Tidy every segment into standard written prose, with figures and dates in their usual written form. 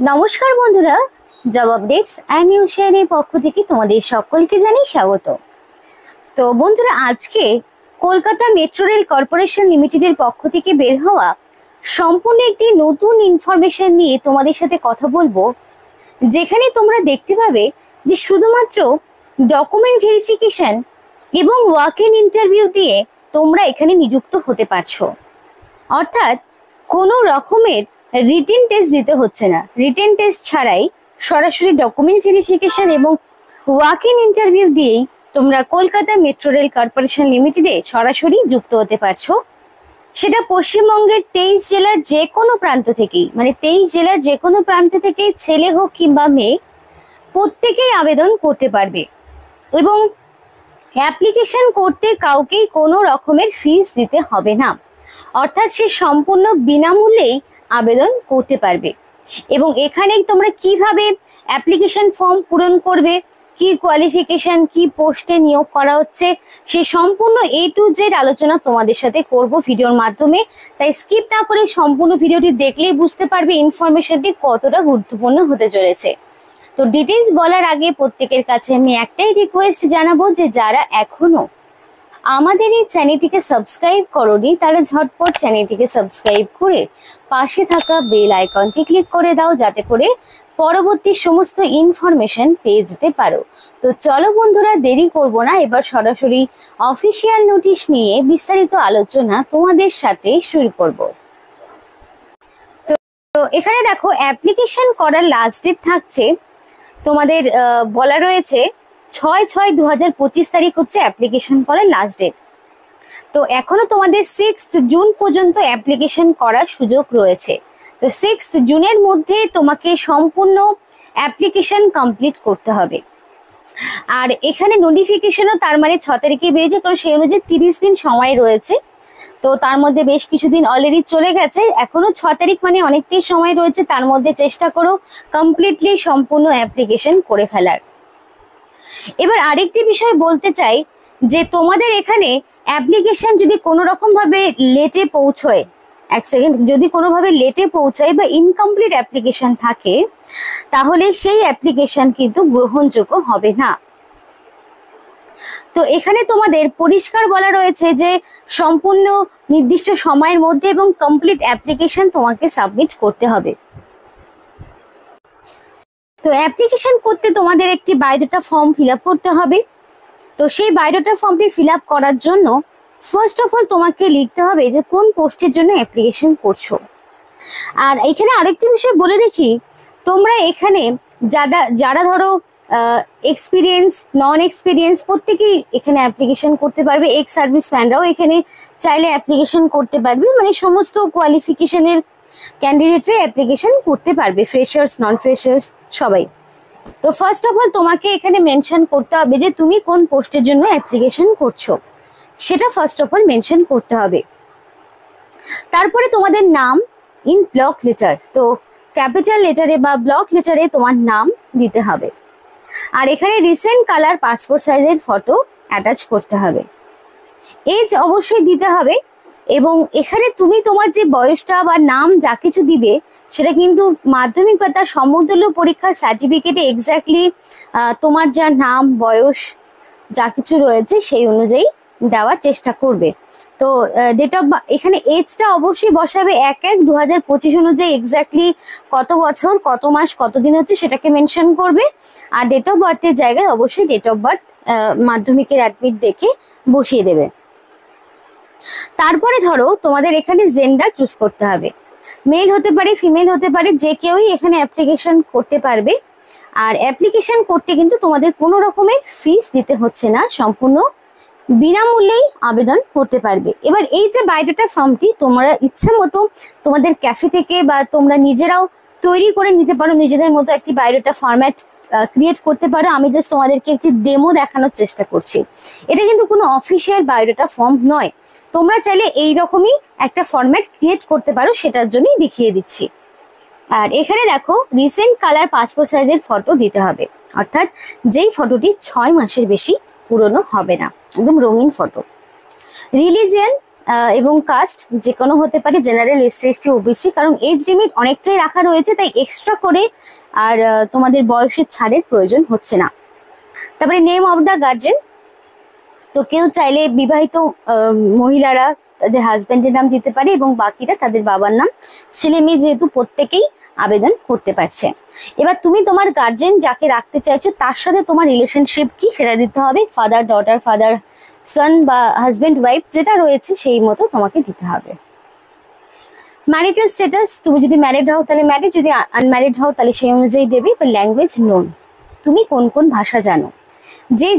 নমস্কার বন্ধুরা, job updates and news শেয়ারের পক্ষ থেকে তোমাদের সকলকে জানাই স্বাগত। তো বন্ধুরা, আজকে কলকাতা মেট্রো রেল কর্পোরেশন লিমিটেডের পক্ষ থেকে বের হওয়া সম্পূর্ণ একটি নতুন ইনফরমেশন নিয়ে তোমাদের সাথে কথা বলবো, যেখানে তোমরা দেখতে পাবে যে শুধুমাত্র ডকুমেন্ট ভেরিফিকেশন এবং ওয়াক ইন ইন্টারভিউ দিয়ে তোমরা এখানে নিযুক্ত হতে পারছো। অর্থাৎ কোনো রকমের রিটেন টেস্ট দিতে হচ্ছে না। রিটেন টেস্ট ছাড়াই সরাসরি ডকুমেন্ট ভেরিফিকেশন এবং ওয়াক ইন ইন্টারভিউ দিয়েই তোমরা কলকাতা মেট্রো রেল কর্পোরেশন লিমিটেডে সরাসরি যুক্ত হতে পারছো। সেটা পশ্চিমবঙ্গের 23 জেলার যে কোনো প্রান্ত থেকেই, মানে 23 জেলার যে কোনো প্রান্ত থেকেই ছেলে হোক কিংবা মেয়ে, প্রত্যেকেই আবেদন করতে পারবে এবং অ্যাপ্লিকেশন করতে কাউকেই কোনো রকমের ফিস দিতে হবে না। অর্থাৎ সে সম্পূর্ণ বিনামূল্যেই আবেদন করতে পারবে। এবং এখানে তোমরা কিভাবে অ্যাপ্লিকেশন ফর্ম পূরণ করবে, কি কোয়ালিফিকেশন, কি পোস্টে নিয়োগ করা হচ্ছে, সে সম্পূর্ণ A to Z আলোচনা তোমাদের সাথে করব ভিডিওর মাধ্যমে। তাই স্কিপ না করে সম্পূর্ণ ভিডিওটি দেখলেই বুঝতে পারবে ইনফরমেশনটি কতটা গুরুত্বপূর্ণ হতে চলেছে। তো ডিটেলস বলার আগে প্রত্যেকের কাছে আমি একটাই রিকোয়েস্ট জানাবো যে যারা এখনো আমাদের এই চ্যানেলটিকে সাবস্ক্রাইব করোনি তারা ঝটপট চ্যানেলটিকে সাবস্ক্রাইব করে পাশে থাকা বেল আইকনটি ক্লিক করে দাও, যাতে করে পরবর্তী সমস্ত ইনফরমেশন পেয়ে যেতে পারো। তো চলো বন্ধুরা, দেরি করব না, এবার সরাসরি অফিসিয়াল নোটিশ নিয়ে বিস্তারিত আলোচনা তোমাদের সাথে শুরু করব। তো এখানে দেখো, অ্যাপ্লিকেশন করার লাস্ট ডেট থাকছে তোমাদের বলা রয়েছে 6/6/2025 তারিখ হচ্ছে অ্যাপ্লিকেশন করার লাস্ট ডেট। তো এখনো তোমাদের 6 জুন পর্যন্ত অ্যাপ্লিকেশন করার সুযোগ রয়েছে। তো 6 জুনের মধ্যে তোমাকে সম্পূর্ণ অ্যাপ্লিকেশন কমপ্লিট করতে হবে। আর এখানে নোটিফিকেশনও তার মানে 6 তারিখে বেরিয়েছে, কারণ সেই অনুযায়ী 30 দিন সময় রয়েছে। তো তার মধ্যে বেশ কিছুদিন অলরেডি চলে গেছে, এখনো 6 তারিখ মানে অনেকটাই সময় রয়েছে। তার মধ্যে চেষ্টা করো কমপ্লিটলি সম্পূর্ণ অ্যাপ্লিকেশন করে ফেলার। এবার আরেকটি বিষয় বলতে চাই যে তোমাদের এখানে অ্যাপ্লিকেশন যদি কোনো রকম ভাবে লেটে পৌঁছয়, এক সেকেন্ড, যদি কোনোভাবে লেটে পৌঁছায় বা ইনকমপ্লিট অ্যাপ্লিকেশন থাকে, তাহলে সেই অ্যাপ্লিকেশন কিন্তু গ্রহণযোগ্য হবে না। তো এখানে তোমাদের পরিষ্কার বলা রয়েছে যে সম্পূর্ণ নির্দিষ্ট সময়ের মধ্যে এবং কমপ্লিট অ্যাপ্লিকেশন তোমাকে সাবমিট করতে হবে। তো অ্যাপ্লিকেশন করতে তোমাদের একটি বায়োডাটা ফর্ম ফিল আপ করতে হবে। তো সেই বায়োডাটা ফর্মটি ফিল আপ করার জন্য ফার্স্ট অফ অল তোমাকে লিখতে হবে যে কোন পোস্টের জন্য অ্যাপ্লিকেশন করছো। আর এখানে আরেকটি বিষয় বলে রাখি, তোমরা এখানে যারা ধরো এক্সপিরিয়েন্স, নন এক্সপিরিয়েন্স, প্রত্যেকেই এখানে অ্যাপ্লিকেশন করতে পারবে। এক্স সার্ভিসম্যানরাও এখানে চাইলে অ্যাপ্লিকেশন করতে পারবে, মানে সমস্ত কোয়ালিফিকেশনের ক্যান্ডিডেটরা অ্যাপ্লিকেশন করতে পারবে, ফ্রেশার্স, নন ফ্রেশার্স সবাই। তো ফার্স্ট অফ অল তোমাকে এখানে মেনশন করতে হবে যে তুমি কোন পোস্টের জন্য অ্যাপ্লিকেশন করছো, সেটা ফার্স্ট অফ অল মেনশন করতে হবে। তারপরে তোমাদের নাম ইন ব্লক লেটার, তো ক্যাপিটাল লেটারে বা ব্লক লেটারে তোমার নাম দিতে হবে। আর এখানে রিসেন্ট কালার পাসপোর্ট সাইজের ফটো অ্যাটাচ করতে হবে। এজ অবশ্যই দিতে হবে। এবং এখানে তুমি তোমার যে বয়সটা বা নাম যা কিছু দিবে, সেটা কিন্তু মাধ্যমিক বা তার সমতুল্য পরীক্ষার সার্টিফিকেটে এক্স্যাক্টলি তোমার যা নাম, বয়স যা কিছু রয়েছে সেই অনুযায়ী দেওয়ার চেষ্টা করবে। তো ডেট অফ, এখানে এজটা অবশ্যই বসাবে 1/1/2025 অনুযায়ী এক্স্যাক্টলি কত বছর, কত মাস, কত দিন হচ্ছে সেটাকে মেনশন করবে। আর ডেট অফ বার্থের জায়গায় অবশ্যই ডেট অফ বার্থ মাধ্যমিকের অ্যাডমিট দেখে বসিয়ে দেবে। তারপরে ধরো তোমাদের এখানে জেন্ডার চুজ করতে হবে, মেল হতে পারে, ফিমেল হতে পারে, যে কেউই এখানে অ্যাপ্লিকেশন করতে পারবে। আর অ্যাপ্লিকেশন করতে কিন্তু তোমাদের কোনো রকমের ফিস দিতে হচ্ছে না, সম্পূর্ণ বিনামূল্যেই আবেদন করতে পারবে। এবার এই যে বায়োডাটা ফর্মটি তোমরা ইচ্ছা মতো তোমাদের ক্যাফে থেকে বা তোমরা নিজেরাও তৈরি করে নিতে পারো, নিজেদের মতো একটি বায়োডাটা ফরম্যাট ক্রিয়েট করতে পারো। আমি জাস্ট তোমাদেরকে একটি ডেমো দেখানোর চেষ্টা করছি। এটা কিন্তু কোনো অফিসিয়াল বায়োডাটা ফর্ম নয়, তোমরা চাইলে এইরকমই একটা ফরম্যাট ক্রিয়েট করতে পারো, সেটার জন্যই দেখিয়ে দিচ্ছি। আর এখানে দেখো, রিসেন্ট কালার পাসপোর্ট সাইজের ফটো দিতে হবে, অর্থাৎ যেই ফটোটি 6 মাসের বেশি পুরনো হবে না, একদম রঙিন ফটো। রিলিজিয়ন এবং কাস্ট যে কোনো হতে পারে, জেনারেল, এসসি, এসটি, ওবিসি, কারণ এজ লিমিট অনেকটাই রাখা রয়েছে, তাই এক্সট্রা করে আর তোমাদের বয়সের ছাড়ের প্রয়োজন হচ্ছে না। তারপরে নেম অফ দ্য গার্জেন, তো কেউ চাইলে বিবাহিত মহিলারা তাদের হাজব্যান্ডের নাম দিতে পারে এবং বাকিরা তাদের বাবার নাম। ছেলে মেয়ে যেহেতু প্রত্যেকেই আবেদন করতে পারছে। এবার তুমি তোমার গার্জেন যাকে রাখতে চাইছো তার সাথে তোমার রিলেশনশিপ কি সেটা দিতে হবে, ফাদার ডটার, ফাদার সন বা হাজব্যান্ড ওয়াইফ যেটা রয়েছে সেই মতো তোমাকে দিতে হবে। ম্যারিটাল স্ট্যাটাস, তুমি যদি ম্যারিড হও তাহলে ম্যারিড, যদি আনম্যারিড হও তাহলে সেই অনুযায়ী দেবে। বা ল্যাঙ্গুয়েজ নোন, তুমি কোন কোন ভাষা জানো,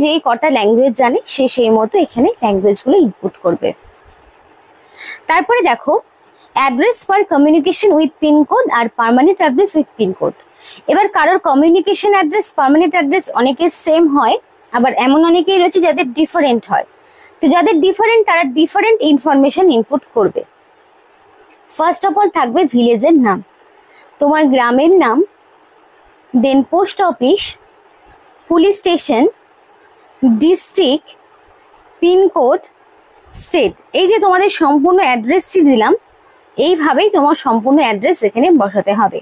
যে কটা ল্যাঙ্গুয়েজ জানে সে সেই মতো এখানে ল্যাঙ্গুয়েজগুলো ইনপুট করবে। তারপরে দেখো address for communication with pincode আর পার্মানেন্ট অ্যাড্রেস উইথ পিনকোড। এবার কারোর কমিউনিকেশন অ্যাড্রেস, পার্মানেন্ট অ্যাড্রেস অনেকের সেম হয়, আবার এমন অনেকেই রয়েছে যাদের ডিফারেন্ট হয়। তো যাদের ডিফারেন্ট তারা ডিফারেন্ট ইনফরমেশন ইনপুট করবে। ফার্স্ট অফ অল থাকবে ভিলেজের নাম, তোমার গ্রামের নাম, then post office, police station, district, pincode, state. এই যে তোমাদের সম্পূর্ণ অ্যাড্রেসটি দিলাম, এইভাবেই তোমার সম্পূর্ণ অ্যাড্রেস এখানে বসাতে হবে।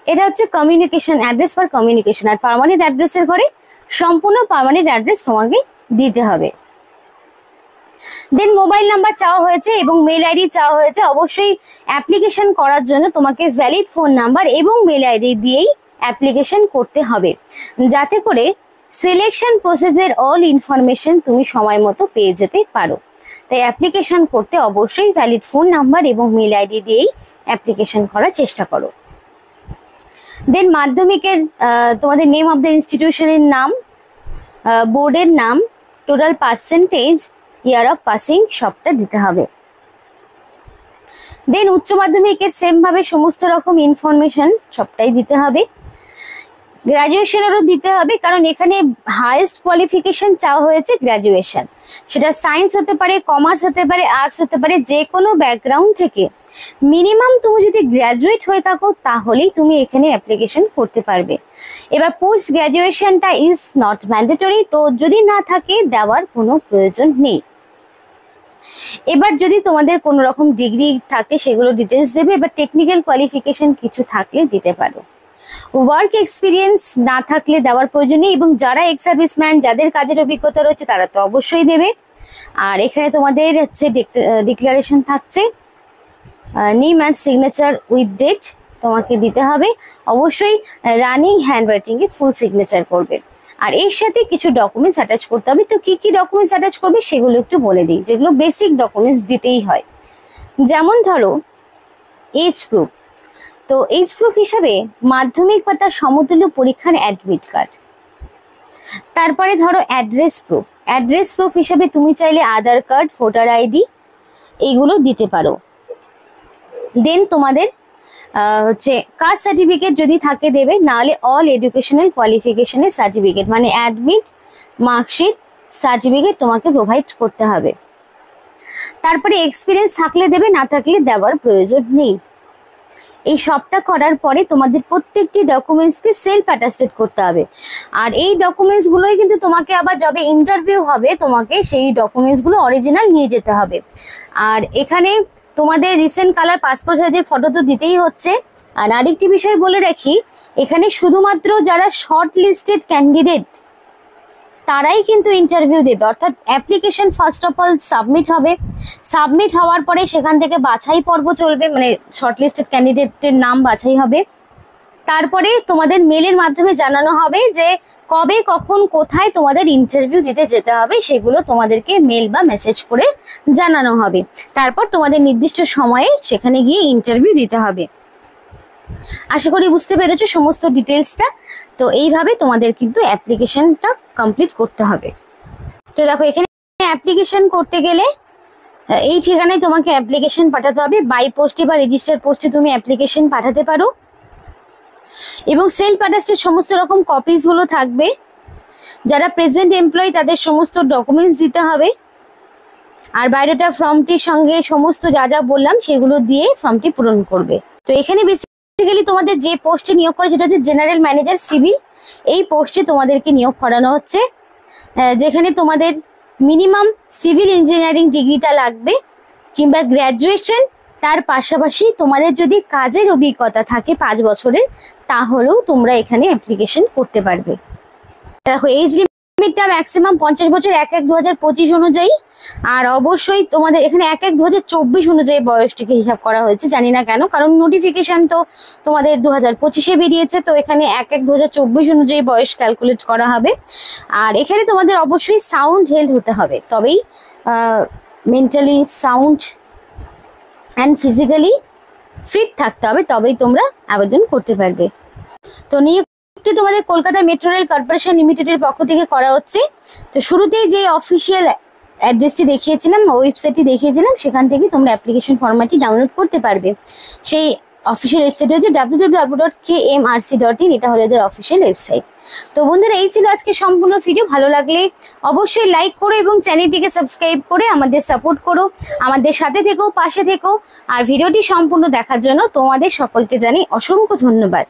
এটা হচ্ছে কমিউনিকেশন অ্যাড্রেস ফর কমিউনিকেশন। আর পার্মানেন্ট অ্যাড্রেসের ঘরে সম্পূর্ণ পার্মানেন্ট অ্যাড্রেস তোমাকে দিতে হবে। দেন মোবাইল নাম্বার চাওয়া হয়েছে এবং মেল আইডি চাওয়া হয়েছে। অবশ্যই অ্যাপ্লিকেশন করার জন্য তোমাকে ভ্যালিড ফোন নাম্বার এবং মেল আইডি দিয়েই অ্যাপ্লিকেশন করতে হবে, যাতে করে সিলেকশন প্রসেসের অল ইনফরমেশন তুমি সময় মতো পেয়ে যেতে পারো। তাই অ্যাপ্লিকেশন করতে অবশ্যই ভ্যালিড ফোন নাম্বার এবং মেল আইডি দিয়েই অ্যাপ্লিকেশন করার চেষ্টা করো। দেন মাধ্যমিকের তোমাদের নেম অফ দ্য ইনস্টিটিউশনের নাম, বোর্ডের নাম, total percentage, year of passing সবটা দিতে হবে। দেন উচ্চ মাধ্যমিকের সেম ভাবে সমস্ত রকম ইনফরমেশন সবটাই দিতে হবে। গ্র্যাজুয়েশনেরও দিতে হবে, কারণ এখানে হাইয়েস্ট কোয়ালিফিকেশন চাওয়া হয়েছে গ্র্যাজুয়েশন। সেটা সায়েন্স হতে পারে, কমার্স হতে পারে, আর্টস হতে পারে, যে কোনো ব্যাকগ্রাউন্ড থেকে মিনিমাম তুমি যদি গ্র্যাজুয়েট হয়ে থাকো তাহলেই তুমি এখানে অ্যাপ্লিকেশন করতে পারবে। এবার পোস্ট গ্র্যাজুয়েশনটা ইজ নট ম্যান্ডেটরি, তো যদি না থাকে দেওয়ার কোনো প্রয়োজন নেই। এবার যদি তোমাদের কোনো রকম ডিগ্রি থাকে সেগুলো ডিটেলস দেবে। এবার টেকনিক্যাল কোয়ালিফিকেশন কিছু থাকলে দিতে পারো। ওয়ার্ক এক্সপিরিয়েন্স না থাকলে দেওয়ার প্রয়োজন নেই, এবং যারা এক্স সার্ভিসম্যান যাদের কাজের অভিজ্ঞতা রয়েছে তারা তো অবশ্যই দেবে। আর এখানে তোমাদের হচ্ছে ডিক্লারেশন থাকছে, name and signature with date তোমাকে দিতে হবে। অবশ্যই রানিং হ্যান্ডরাইটিংয়ে ফুল সিগনেচার করবে। আর এর সাথে কিছু ডকুমেন্টস অ্যাটাচ করতে হবে। তো কি কি ডকুমেন্টস অ্যাটাচ করবে সেগুলো একটু বলে দিই, যেগুলো বেসিক ডকুমেন্টস দিতেই হয়। যেমন ধরো এজ প্রুফ, তো এজ প্রুফ হিসাবে মাধ্যমিক বা তার সমতুল্য পরীক্ষার অ্যাডমিট কার্ড। তারপরে ধরো অ্যাড্রেস প্রুফ, অ্যাড্রেস প্রুফ হিসাবে তুমি চাইলে আধার কার্ড, ভোটার আইডি এইগুলো দিতে পারো। দেন তোমাদের হচ্ছে কাস্ট সার্টিফিকেট যদি থাকে দেবে, নাহলে অল এডুকেশনাল কোয়ালিফিকেশনের সার্টিফিকেট মানে অ্যাডমিট, মার্কশিট, সার্টিফিকেট তোমাকে প্রোভাইড করতে হবে। তারপরে এক্সপিরিয়েন্স থাকলে দেবে, না থাকলে দেওয়ার প্রয়োজন নেই। এই সবটা করার পরে তোমাদের প্রত্যেকটি ডকুমেন্টসকে সেলফ অ্যাটাস্টেড করতে হবে। আর এই ডকুমেন্টসগুলোই কিন্তু তোমাকে আবার যবে ইন্টারভিউ হবে তোমাকে সেই ডকুমেন্টসগুলো অরিজিনাল নিয়ে যেতে হবে। আর এখানে তোমাদের রিসেন্ট কালার পাসপোর্ট সাইজের ফটো তো দিতেই হচ্ছে। আর আরেকটি বিষয় বলে রাখি, এখানে শুধুমাত্র যারা শর্ট লিস্টেড ক্যান্ডিডেট তারাই কিন্তু ইন্টারভিউ দেবে, অর্থাৎ application first of all submit হবে। সাবমিট হওয়ার পরে সেখান থেকে বাছাই পর্ব চলবে, মানে শর্টলিস্টেড ক্যান্ডিডেটের নাম বাছাই হবে। তারপরে তোমাদের মেলের মাধ্যমে জানানো হবে যে কবে, কখন, কোথায় তোমাদের ইন্টারভিউ দিতে যেতে হবে, সেগুলো তোমাদেরকে মেল বা মেসেজ করে জানানো হবে। তারপর তোমাদের নির্দিষ্ট সময়ে সেখানে গিয়ে ইন্টারভিউ দিতে হবে। আশা করি বুঝতে পেরেছো সমস্ত ডিটেলসটা। তো এইভাবে তোমাদের কিন্তু অ্যাপ্লিকেশনটা কমপ্লিট করতে হবে। তো দেখো এখানে অ্যাপ্লিকেশন করতে গেলে এই ঠিকানায় তোমাকে অ্যাপ্লিকেশন পাঠাতে হবে। বাই পোস্টে বা রেজিস্টার পোস্টে তুমি অ্যাপ্লিকেশন পাঠাতে পারো, এবং সেলফ অ্যাটাস্টেড সমস্ত রকম কপিসগুলো থাকবে। যারা প্রেজেন্ট এমপ্লয়ি তাদের সমস্ত ডকুমেন্টস দিতে হবে। আর বায়োডাটা ফর্মটির সঙ্গে সমস্ত যা যা বললাম সেগুলো দিয়ে ফর্মটি পূরণ করবে। তো এখানে বেসিক্যালি তোমাদের যে পোস্টে নিয়োগ করে সেটা হচ্ছে জেনারেল ম্যানেজার সিভিল। এই পোস্টে তোমাদেরকে নিয়োগ করানো হচ্ছে, যেখানে তোমাদের মিনিমাম সিভিল ইঞ্জিনিয়ারিং ডিগ্রিটা লাগবে। কিংবা গ্র্যাজুয়েশন, তার পাশাপাশি তোমাদের যদি কাজের অভিজ্ঞতা থাকে 5 বছরের, তাহলেও তোমরা এখানে অ্যাপ্লিকেশন করতে পারবে। দেখো এজ লিমিটটা ম্যাক্সিমাম 50 বছর 1/1/2025 অনুযায়ী, আর অবশ্যই তোমাদের এখানে 1/1/2024 অনুযায়ী বয়সটিকে হিসাব করা হয়েছে, জানি না কেন, কারণ নোটিফিকেশন তো তোমাদের 2025-এ বেরিয়েছে, তো এখানে 1/1/2024 অনুযায়ী বয়স ক্যালকুলেট করা হবে। আর এখানে তোমাদের অবশ্যই সাউন্ড হেলথ হতে হবে, তবেই mentally sound and physically fit থাকতে হবে, তবেই তোমরা আবেদন করতে পারবে। তো নিয়োগটি তোমাদের কলকাতা মেট্রো রেল কর্পোরেশন লিমিটেডের পক্ষ থেকে করা হচ্ছে। তো শুরুতেই যে অফিসিয়াল অ্যাড্রেসটি দেখিয়েছিলাম, ওয়েবসাইটটি দেখিয়েছিলাম, সেখান থেকে তোমরা অ্যাপ্লিকেশন ফর্মটি ডাউনলোড করতে পারবে। সেই অফিসিয়াল ওয়েবসাইট হচ্ছে www.kmrc.in, এটা হলো এদের অফিসিয়াল ওয়েবসাইট। তো বন্ধুরা, এই ছিল আজকে সম্পূর্ণ ভিডিও। ভালো লাগলে অবশ্যই লাইক করো এবং চ্যানেলটিকে সাবস্ক্রাইব করে আমাদের সাপোর্ট করো, আমাদের সাথে থেকো, পাশে থেকো। আর ভিডিওটি সম্পূর্ণ দেখার জন্য তোমাদের সকলকে জানাই অসংখ্য ধন্যবাদ।